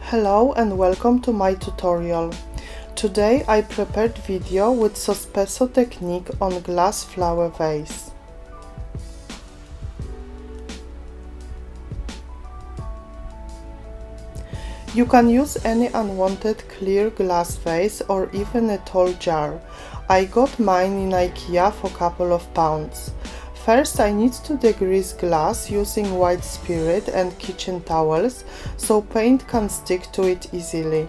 Hello and welcome to my tutorial. Today I prepared video with Sospeso technique on glass flower vase. You can use any unwanted clear glass vase or even a tall jar. I got mine in IKEA for a couple of pounds. First I need to degrease glass using white spirit and kitchen towels so paint can stick to it easily.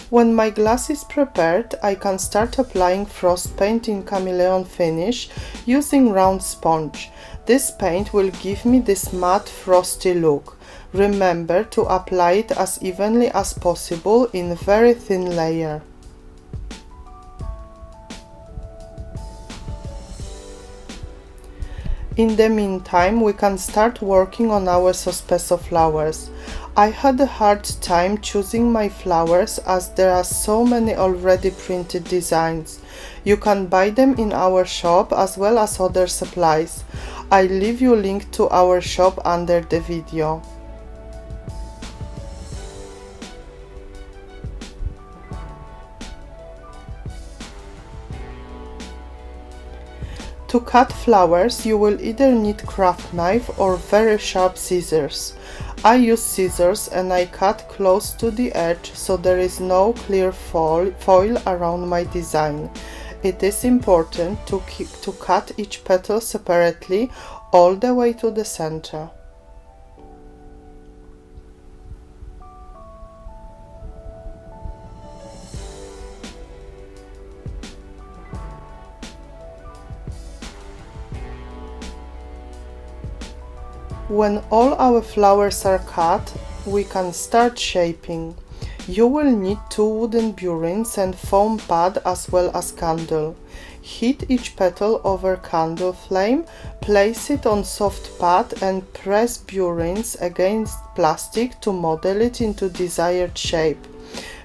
When my glass is prepared, I can start applying frost paint in chameleon finish using round sponge. This paint will give me this matte frosty look. Remember to apply it as evenly as possible in a very thin layer. In the meantime, we can start working on our Sospeso flowers. I had a hard time choosing my flowers as there are so many already printed designs. You can buy them in our shop as well as other supplies. I leave you link to our shop under the video. To cut flowers, you will either need craft knife or very sharp scissors. I use scissors and I cut close to the edge so there is no clear foil around my design. It is important to cut each petal separately all the way to the center. When all our flowers are cut, we can start shaping. You will need 2 wooden burins and foam pad as well as candle. Heat each petal over candle flame, place it on soft pad and press burins against plastic to model it into desired shape.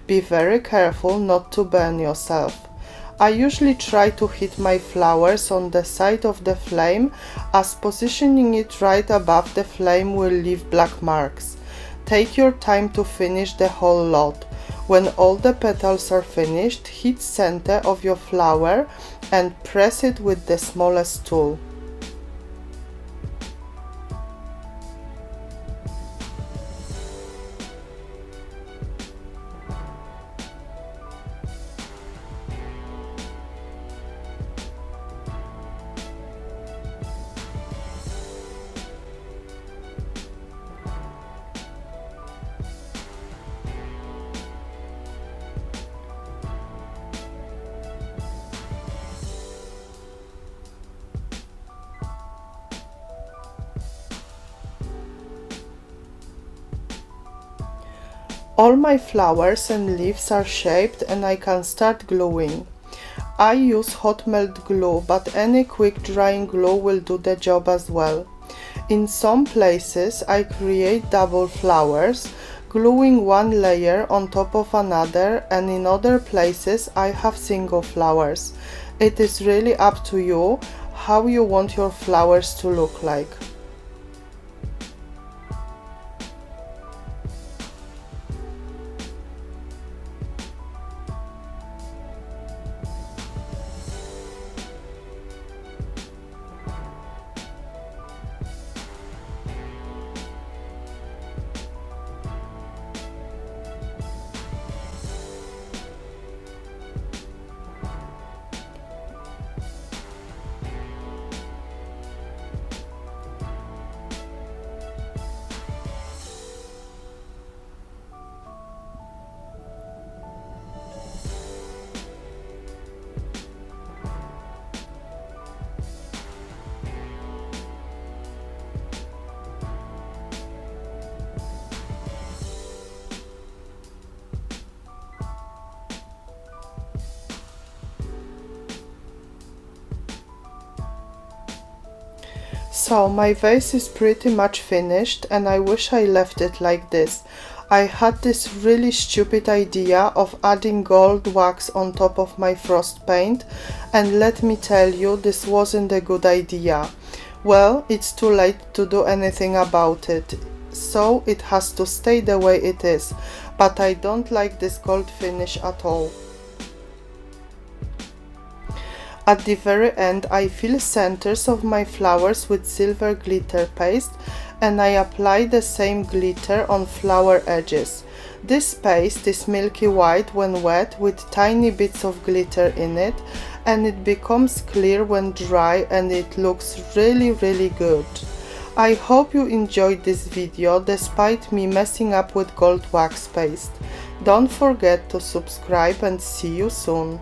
Be very careful not to burn yourself. I usually try to hit my flowers on the side of the flame, as positioning it right above the flame will leave black marks. Take your time to finish the whole lot. When all the petals are finished, hit center of your flower and press it with the smallest tool. All my flowers and leaves are shaped and I can start gluing. I use hot melt glue, but any quick drying glue will do the job as well. In some places I create double flowers, gluing one layer on top of another, and in other places I have single flowers. It is really up to you how you want your flowers to look like. So my vase is pretty much finished and I wish I left it like this. I had this really stupid idea of adding gold wax on top of my frost paint, and let me tell you, this wasn't a good idea. Well, it's too late to do anything about it, so it has to stay the way it is, but I don't like this gold finish at all. At the very end, I fill centers of my flowers with silver glitter paste and I apply the same glitter on flower edges. This paste is milky white when wet with tiny bits of glitter in it, and it becomes clear when dry and it looks really good. I hope you enjoyed this video despite me messing up with gold wax paste. Don't forget to subscribe and see you soon.